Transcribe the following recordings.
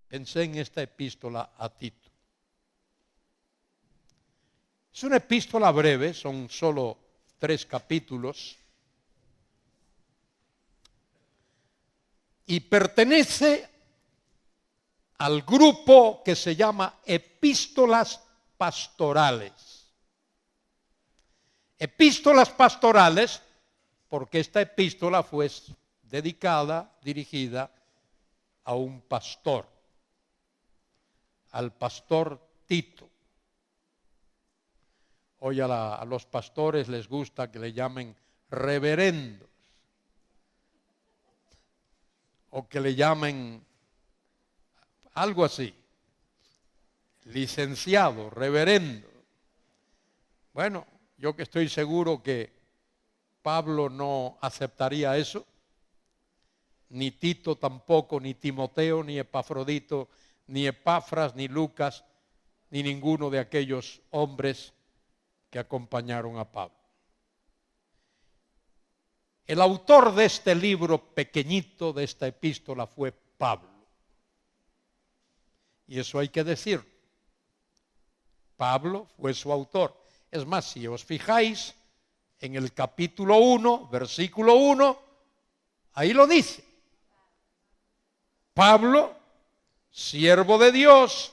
pensé en esta epístola a Tito. Es una epístola breve, son solo 3 capítulos, y pertenece al grupo que se llama epístolas pastorales. Epístolas pastorales, porque esta epístola fue dedicada, dirigida a un pastor, al pastor Tito. Hoy a los pastores les gusta que le llamen reverendos o que le llamen algo así, licenciado, reverendo. Bueno, yo que estoy seguro que Pablo no aceptaría eso, ni Tito tampoco, ni Timoteo, ni Epafrodito, ni Epafras, ni Lucas, ni ninguno de aquellos hombres que acompañaron a Pablo. El autor de este libro pequeñito, de esta epístola, fue Pablo. Y eso hay que decir. Pablo fue su autor. Es más, si os fijáis, en el capítulo 1, versículo 1, ahí lo dice. Pablo, siervo de Dios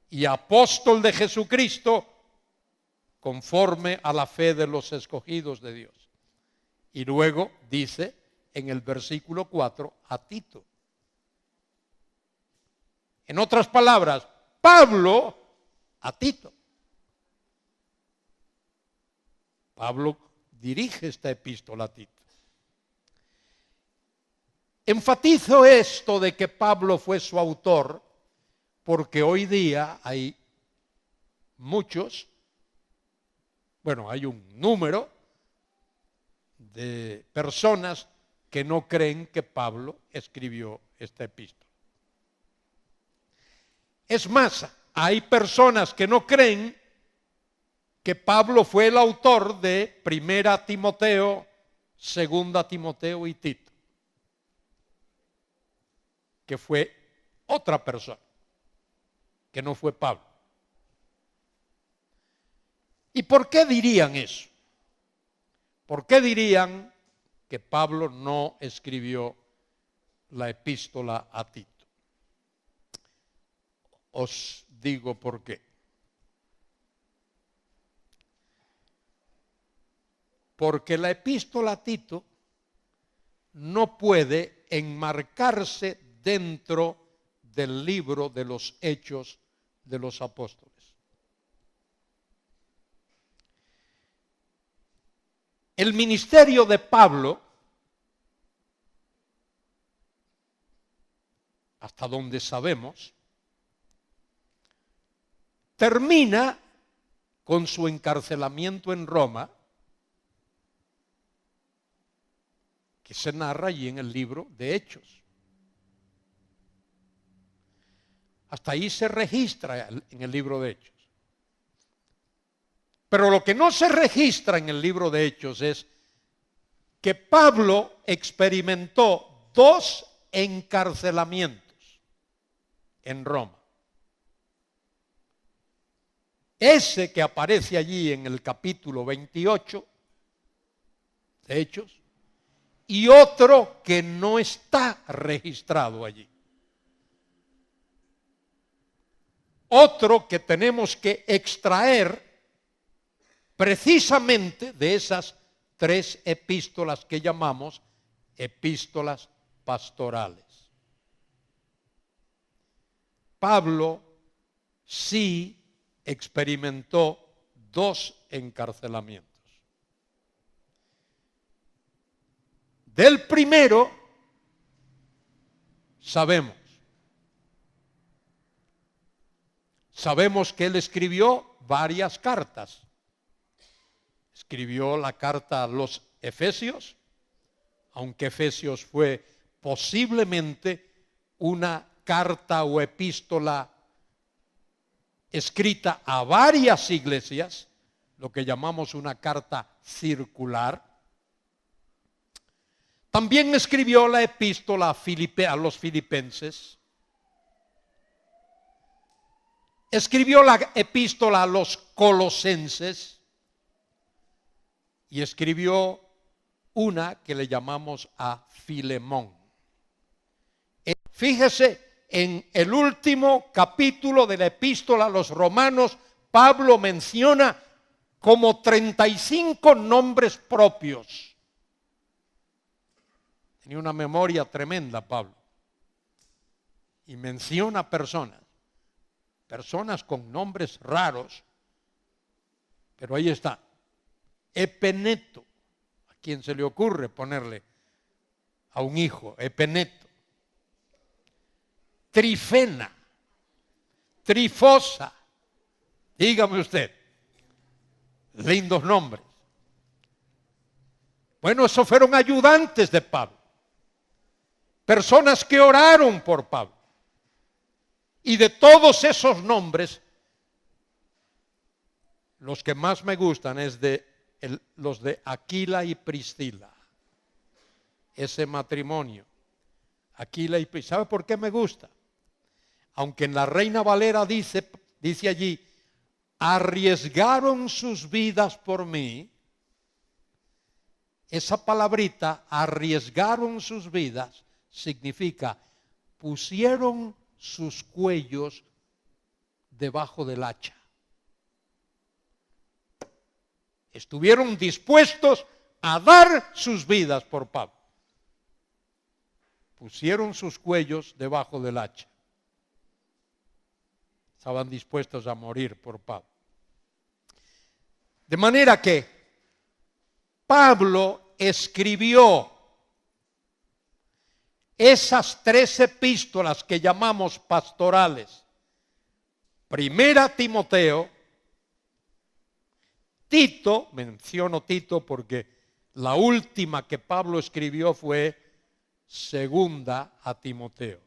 y apóstol de Jesucristo, conforme a la fe de los escogidos de Dios. Y luego dice en el versículo 4 a Tito. En otras palabras, Pablo a Tito. Pablo dirige esta epístola a Tito. Enfatizo esto de que Pablo fue su autor, porque hoy día hay muchos, hay un número de personas que no creen que Pablo escribió esta epístola. Es más, hay personas que no creen que Pablo fue el autor de 1 Timoteo, 2 Timoteo y Tito, que fue otra persona, que no fue Pablo. ¿Y por qué dirían eso? ¿Por qué dirían que Pablo no escribió la epístola a Tito? Os digo por qué. Porque la epístola a Tito no puede enmarcarse dentro del libro de los Hechos de los Apóstoles. El ministerio de Pablo, hasta donde sabemos, termina con su encarcelamiento en Roma, que se narra allí en el libro de Hechos. Hasta ahí se registra en el libro de Hechos. Pero lo que no se registra en el libro de Hechos es que Pablo experimentó 2 encarcelamientos en Roma. Ese que aparece allí en el capítulo 28 de Hechos, y otro que no está registrado allí. Otro que tenemos que extraer precisamente de esas 3 epístolas que llamamos epístolas pastorales. Pablo sí experimentó 2 encarcelamientos. Del primero sabemos que él escribió varias cartas. Escribió la carta a los Efesios, aunque Efesios fue posiblemente una carta o epístola escrita a varias iglesias, lo que llamamos una carta circular. También escribió la epístola a los filipenses, escribió la epístola a los Colosenses y escribió una que le llamamos a Filemón. Fíjese, en el último capítulo de la epístola a los Romanos, Pablo menciona como 35 nombres propios. Tenía una memoria tremenda Pablo. Y menciona personas con nombres raros, pero ahí está. Epeneto, ¿a quién se le ocurre ponerle a un hijo Epeneto? Trifena, Trifosa, dígame usted, lindos nombres. Bueno, esos fueron ayudantes de Pablo, personas que oraron por Pablo. Y de todos esos nombres, los que más me gustan es los de Aquila y Priscila. Ese matrimonio, Aquila y Priscila. ¿Sabe por qué me gusta? Aunque en la Reina Valera dice allí, arriesgaron sus vidas por mí. Esa palabrita, arriesgaron sus vidas, significa pusieron sus cuellos debajo del hacha. Estuvieron dispuestos a dar sus vidas por Pablo. Pusieron sus cuellos debajo del hacha. Estaban dispuestos a morir por Pablo. De manera que Pablo escribió esas 3 epístolas que llamamos pastorales. Primera Timoteo, Tito, menciono Tito porque la última que Pablo escribió fue Segunda a Timoteo.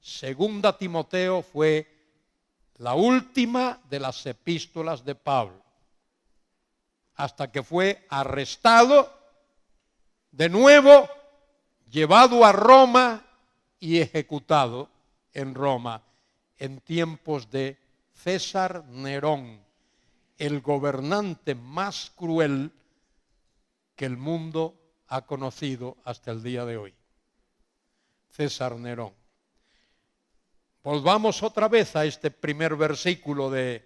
Segunda Timoteo fue la última de las epístolas de Pablo, hasta que fue arrestado, de nuevo llevado a Roma y ejecutado en Roma en tiempos de César Nerón, el gobernante más cruel que el mundo ha conocido hasta el día de hoy. César Nerón. Volvamos otra vez a este primer versículo de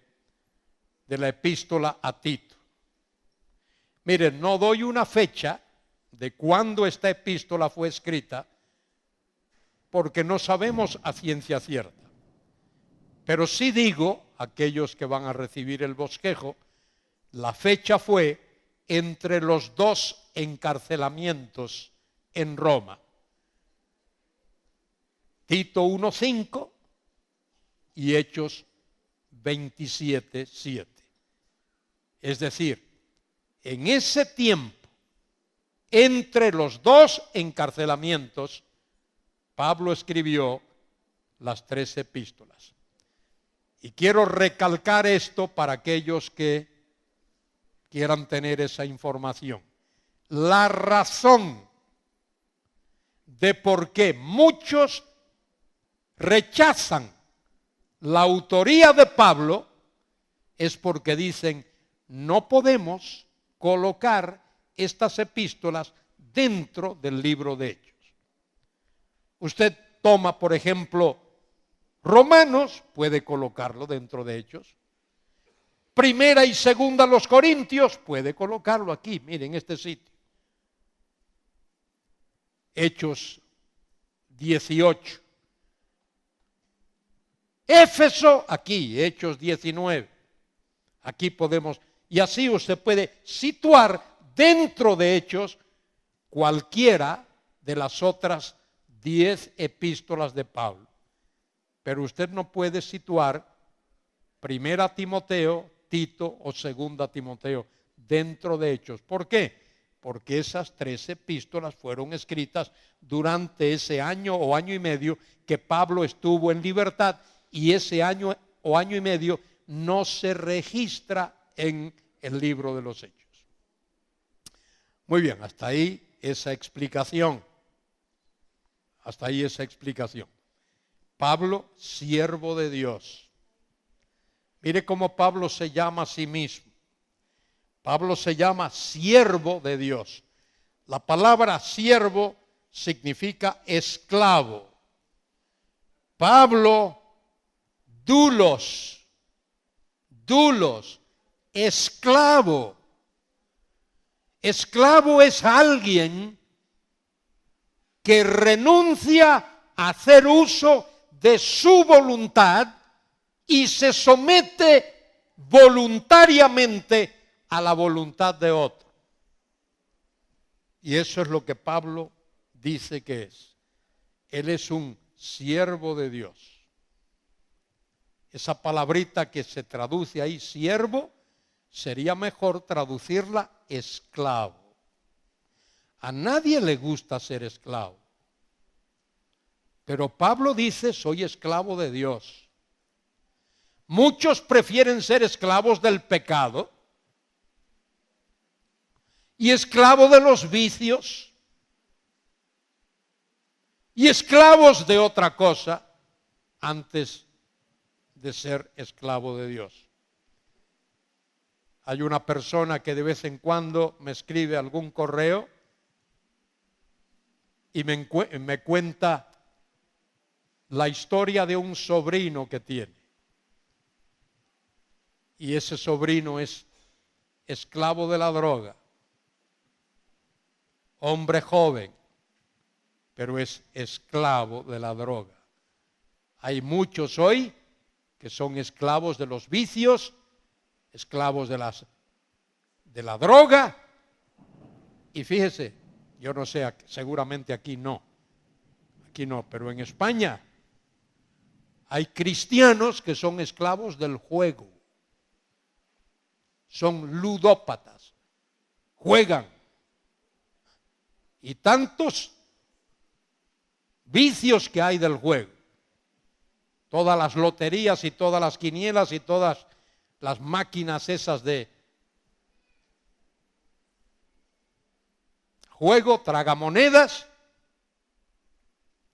la epístola a Tito. Miren, no doy una fecha de cuándo esta epístola fue escrita, porque no sabemos a ciencia cierta. Pero sí digo, aquellos que van a recibir el bosquejo, la fecha fue entre los 2 encarcelamientos en Roma. Tito 1:5 y Hechos 27:7. Es decir, en ese tiempo, entre los 2 encarcelamientos, Pablo escribió las 3 epístolas. Y quiero recalcar esto para aquellos que quieran tener esa información. La razón de por qué muchos rechazan la autoría de Pablo es porque dicen, no podemos colocar estas epístolas dentro del libro de Hechos. Usted toma, por ejemplo, Romanos, puede colocarlo dentro de Hechos. Primera y segunda los Corintios, puede colocarlo aquí, miren, este sitio. Hechos 18. Éfeso, aquí, Hechos 19. Aquí podemos, y así usted puede situar dentro de Hechos cualquiera de las otras 10 epístolas de Pablo. Pero usted no puede situar Primera Timoteo, Tito o Segunda Timoteo dentro de Hechos. ¿Por qué? Porque esas 3 epístolas fueron escritas durante ese año o año y medio que Pablo estuvo en libertad, y ese año o año y medio no se registra en el libro de los Hechos. Muy bien, hasta ahí esa explicación. Hasta ahí esa explicación. Pablo, siervo de Dios, Mire cómo Pablo se llama a sí mismo. Pablo se llama siervo de Dios. La palabra siervo significa esclavo. Pablo, doulos, esclavo. Esclavo es alguien que renuncia a hacer uso de su voluntad y se somete voluntariamente a la voluntad de otro. Y eso es lo que Pablo dice que es. Él es un siervo de Dios. Esa palabrita que se traduce ahí, siervo, sería mejor traducirla esclavo. A nadie le gusta ser esclavo. Pero Pablo dice, soy esclavo de Dios. Muchos prefieren ser esclavos del pecado y esclavos de los vicios y esclavos de otra cosa antes de ser esclavo de Dios. Hay una persona que de vez en cuando me escribe algún correo y me cuenta la historia de un sobrino que tiene. Y ese sobrino es esclavo de la droga. Hombre joven, pero es esclavo de la droga. Hay muchos hoy que son esclavos de los vicios, esclavos de la droga. Y fíjese, yo no sé, seguramente aquí no, pero en España hay cristianos que son esclavos del juego. Son ludópatas, juegan. Y tantos vicios que hay del juego. Todas las loterías y todas las quinielas y todas las máquinas esas de juego, tragamonedas,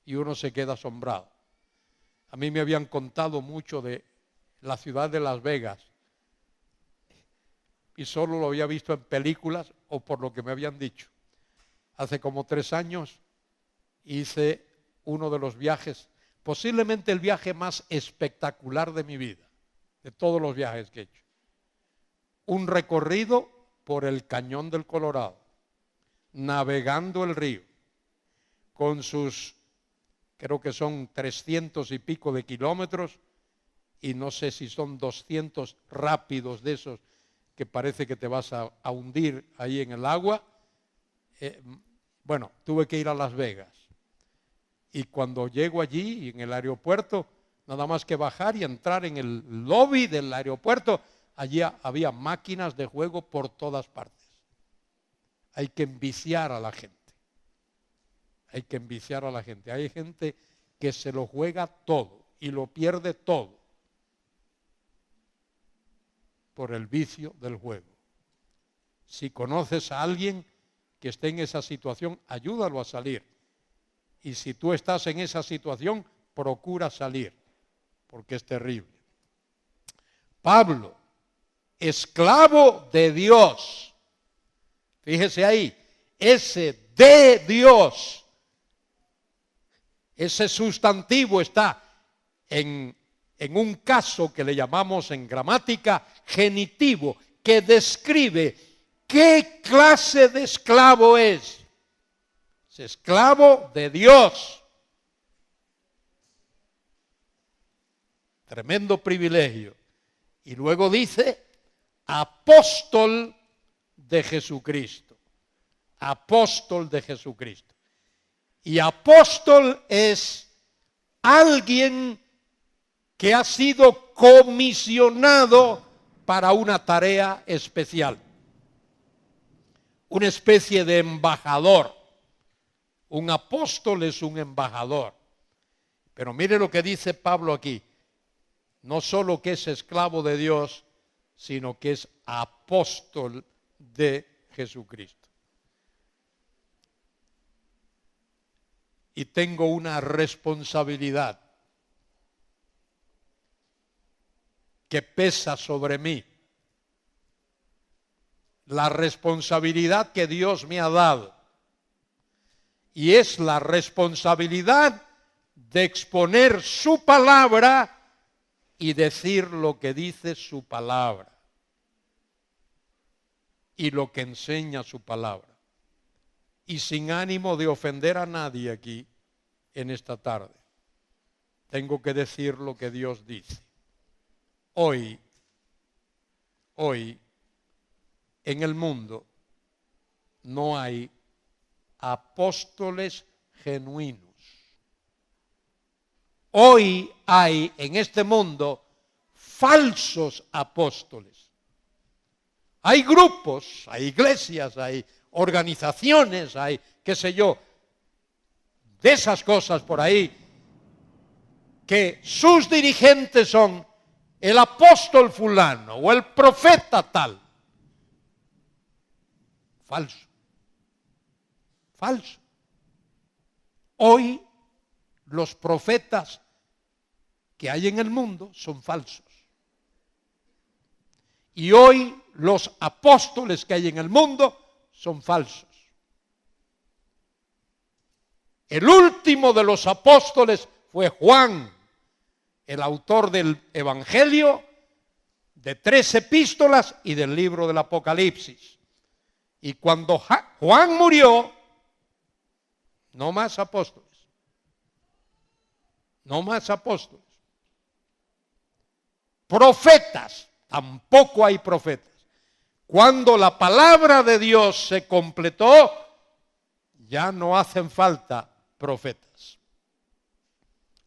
y uno se queda asombrado. A mí me habían contado mucho de la ciudad de Las Vegas y solo lo había visto en películas o por lo que me habían dicho. Hace como 3 años hice uno de los viajes, posiblemente el viaje más espectacular de mi vida, de todos los viajes que he hecho. Un recorrido por el Cañón del Colorado, navegando el río, con sus, creo que son 300 y pico de kilómetros, y no sé si son 200 rápidos de esos que parece que te vas a hundir ahí en el agua. Bueno, tuve que ir a Las Vegas. Y cuando llego allí, en el aeropuerto, nada más que bajar y entrar en el lobby del aeropuerto, allí había máquinas de juego por todas partes. Hay que enviciar a la gente. Hay que enviciar a la gente. Hay gente que se lo juega todo y lo pierde todo por el vicio del juego. Si conoces a alguien que esté en esa situación, ayúdalo a salir. Y si tú estás en esa situación, procura salir, porque es terrible. Pablo, esclavo de Dios. Fíjese ahí, ese de Dios, ese sustantivo está en un caso que le llamamos en gramática genitivo, que describe qué clase de esclavo es. Es esclavo de Dios. Tremendo privilegio. Y luego dice, apóstol de Jesucristo. Apóstol de Jesucristo. Y apóstol es alguien que ha sido comisionado para una tarea especial. Una especie de embajador. Un apóstol es un embajador. Pero mire lo que dice Pablo aquí. No solo que es esclavo de Dios, sino que es apóstol de Jesucristo. Y tengo una responsabilidad. que pesa sobre mí, la responsabilidad que Dios me ha dado, y es la responsabilidad de exponer su palabra y decir lo que dice su palabra y lo que enseña su palabra. Y sin ánimo de ofender a nadie aquí en esta tarde, tengo que decir lo que Dios dice. Hoy, en el mundo no hay apóstoles genuinos. Hoy hay en este mundo falsos apóstoles. Hay grupos, hay iglesias, hay organizaciones, hay, qué sé yo, de esas cosas por ahí, que sus dirigentes son el apóstol fulano o el profeta tal. Falso. Falso. Hoy los profetas que hay en el mundo son falsos. Y hoy los apóstoles que hay en el mundo son falsos. El último de los apóstoles fue Juan, el autor del Evangelio, de 3 epístolas y del libro del Apocalipsis. Y cuando Juan murió, no más apóstoles. No más apóstoles. Profetas, tampoco hay profetas. Cuando la palabra de Dios se completó, ya no hacen falta profetas.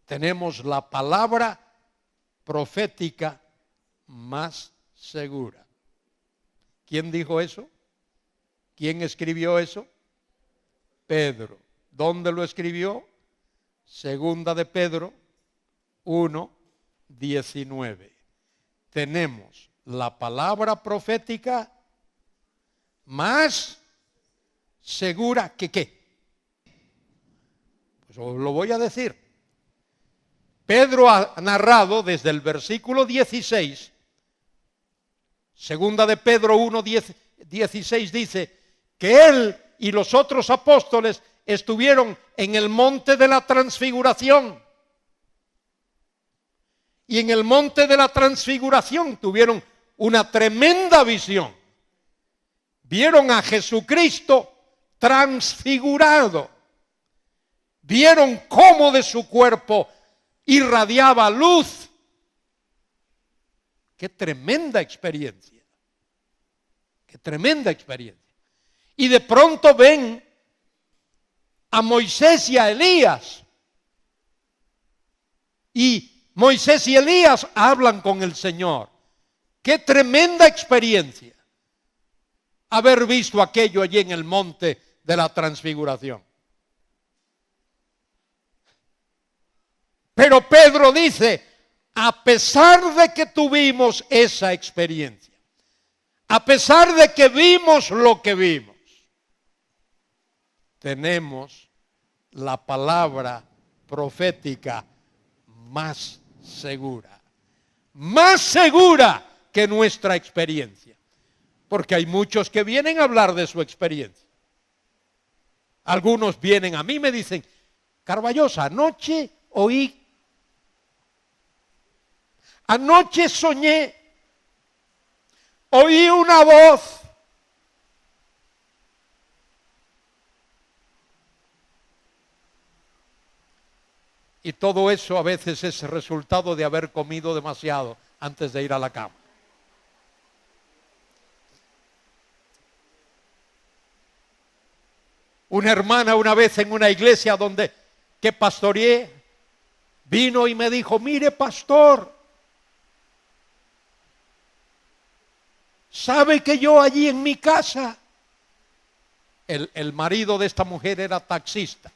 Tenemos la palabra profética más segura. ¿Quién dijo eso? ¿Quién escribió eso? Pedro. ¿Dónde lo escribió? Segunda de Pedro 1:19. Tenemos la palabra profética más segura que ¿qué? Pues os lo voy a decir. Pedro ha narrado desde el versículo 16, segunda de Pedro 1:16 dice que él y los otros apóstoles estuvieron en el monte de la transfiguración. Y en el monte de la transfiguración tuvieron una tremenda visión. Vieron a Jesucristo transfigurado. Vieron cómo de su cuerpo irradiaba luz. ¡Qué tremenda experiencia! ¡Qué tremenda experiencia! Y de pronto ven a Moisés y a Elías. Y Moisés y Elías hablan con el Señor. ¡Qué tremenda experiencia! Haber visto aquello allí en el monte de la transfiguración. Pero Pedro dice, a pesar de que tuvimos esa experiencia, a pesar de que vimos lo que vimos, tenemos la palabra profética más segura que nuestra experiencia. Porque hay muchos que vienen a hablar de su experiencia. Algunos vienen a mí y me dicen, Carballosa, anoche soñé, oí una voz. Y todo eso a veces es resultado de haber comido demasiado antes de ir a la cama. Una hermana una vez en una iglesia que pastoreé, vino y me dijo, mire pastor, ¿sabe que yo allí en mi casa? El marido de esta mujer era taxista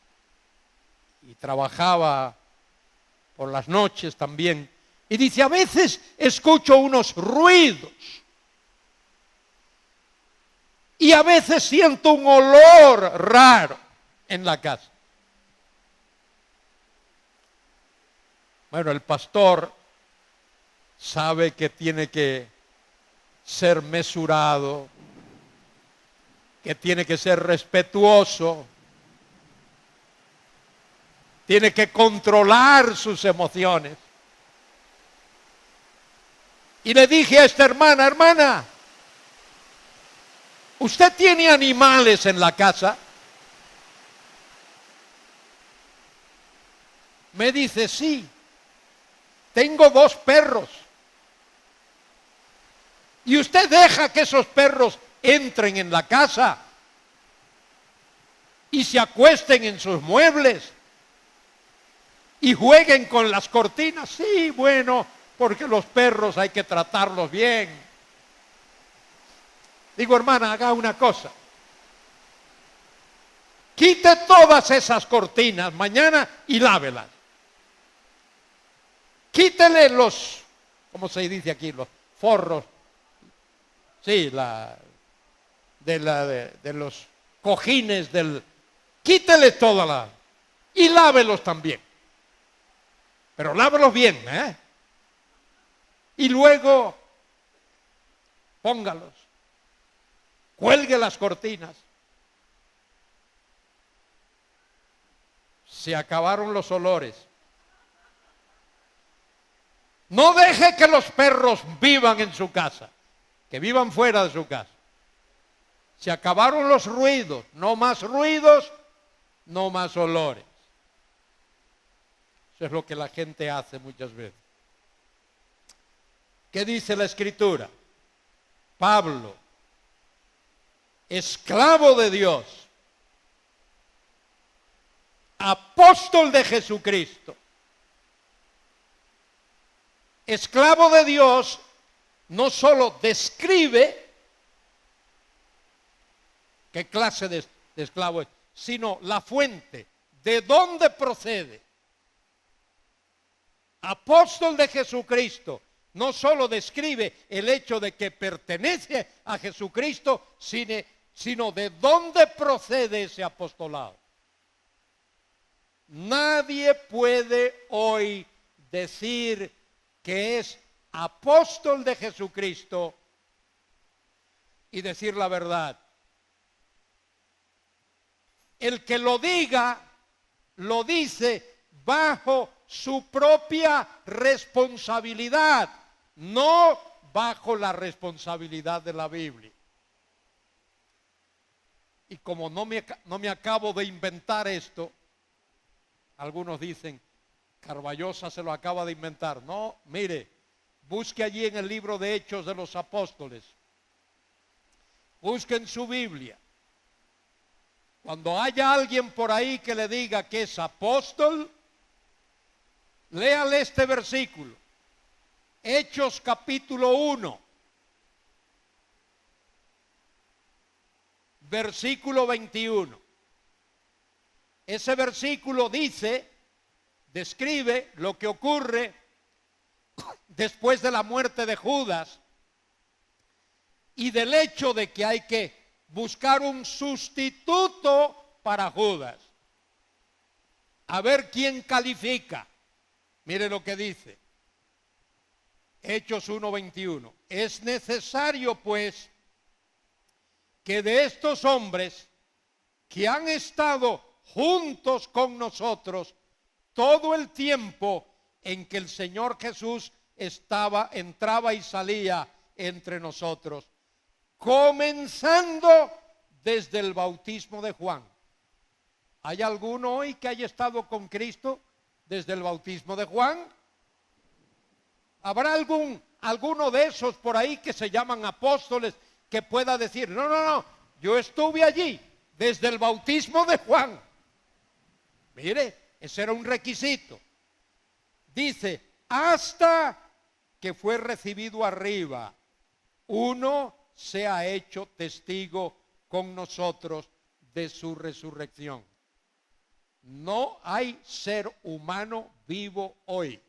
y trabajaba por las noches también. Y dice, a veces escucho unos ruidos y a veces siento un olor raro en la casa. Bueno, el pastor sabe que tiene que ser mesurado, que tiene que ser respetuoso, tiene que controlar sus emociones. Y le dije a esta hermana: hermana, ¿usted tiene animales en la casa? Me dice: sí, tengo 2 perros. ¿Y usted deja que esos perros entren en la casa y se acuesten en sus muebles y jueguen con las cortinas? Sí, bueno, porque los perros hay que tratarlos bien. Digo: hermana, haga una cosa. Quite todas esas cortinas mañana y lávelas. Quítele los, ¿cómo se dice aquí? Los forros. Sí, de los cojines quítele toda y lávelos también. Pero lávelos bien, ¿eh? Y luego póngalos. Cuelgue las cortinas. Se acabaron los olores. No deje que los perros vivan en su casa, que vivan fuera de su casa. Se acabaron los ruidos, no más ruidos, no más olores. Eso es lo que la gente hace muchas veces. ¿Qué dice la Escritura? Pablo, esclavo de Dios, apóstol de Jesucristo. Esclavo de Dios no solo describe qué clase de esclavo es, sino la fuente, de dónde procede. Apóstol de Jesucristo no solo describe el hecho de que pertenece a Jesucristo, sino de dónde procede ese apostolado. Nadie puede hoy decir que es apóstol de Jesucristo y decir la verdad. El que lo diga, lo dice bajo su propia responsabilidad, no bajo la responsabilidad de la Biblia. Y como no me acabo de inventar esto, algunos dicen, Carballosa se lo acaba de inventar. No, mire, busque allí en el libro de Hechos de los Apóstoles. Busque en su Biblia. Cuando haya alguien por ahí que le diga que es apóstol, léale este versículo. Hechos capítulo 1, versículo 21. Ese versículo describe lo que ocurre después de la muerte de Judas y del hecho de que hay que buscar un sustituto para Judas. A ver quién califica. Mire lo que dice. Hechos 1:21. Es necesario, pues, que de estos hombres que han estado juntos con nosotros todo el tiempo en que el Señor Jesús entraba y salía entre nosotros, comenzando desde el bautismo de Juan. ¿Hay alguno hoy que haya estado con Cristo desde el bautismo de Juan? ¿Habrá alguno de esos por ahí que se llaman apóstoles que pueda decir, no, yo estuve allí desde el bautismo de Juan? Mire, ese era un requisito. Dice, hasta que fue recibido arriba, uno se ha hecho testigo con nosotros de su resurrección. No hay ser humano vivo hoy.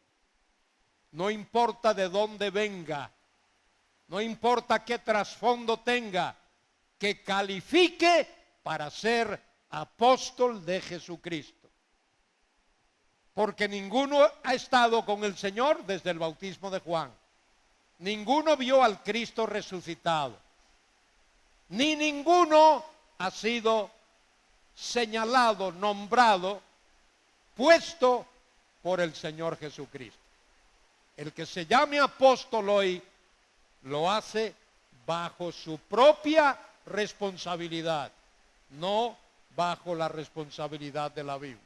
No importa de dónde venga, no importa qué trasfondo tenga, que califique para ser apóstol de Jesucristo. Porque ninguno ha estado con el Señor desde el bautismo de Juan. ninguno vio al Cristo resucitado, ni ninguno ha sido señalado, nombrado, puesto por el Señor Jesucristo. El que se llame apóstol hoy lo hace bajo su propia responsabilidad, no bajo la responsabilidad de la Biblia.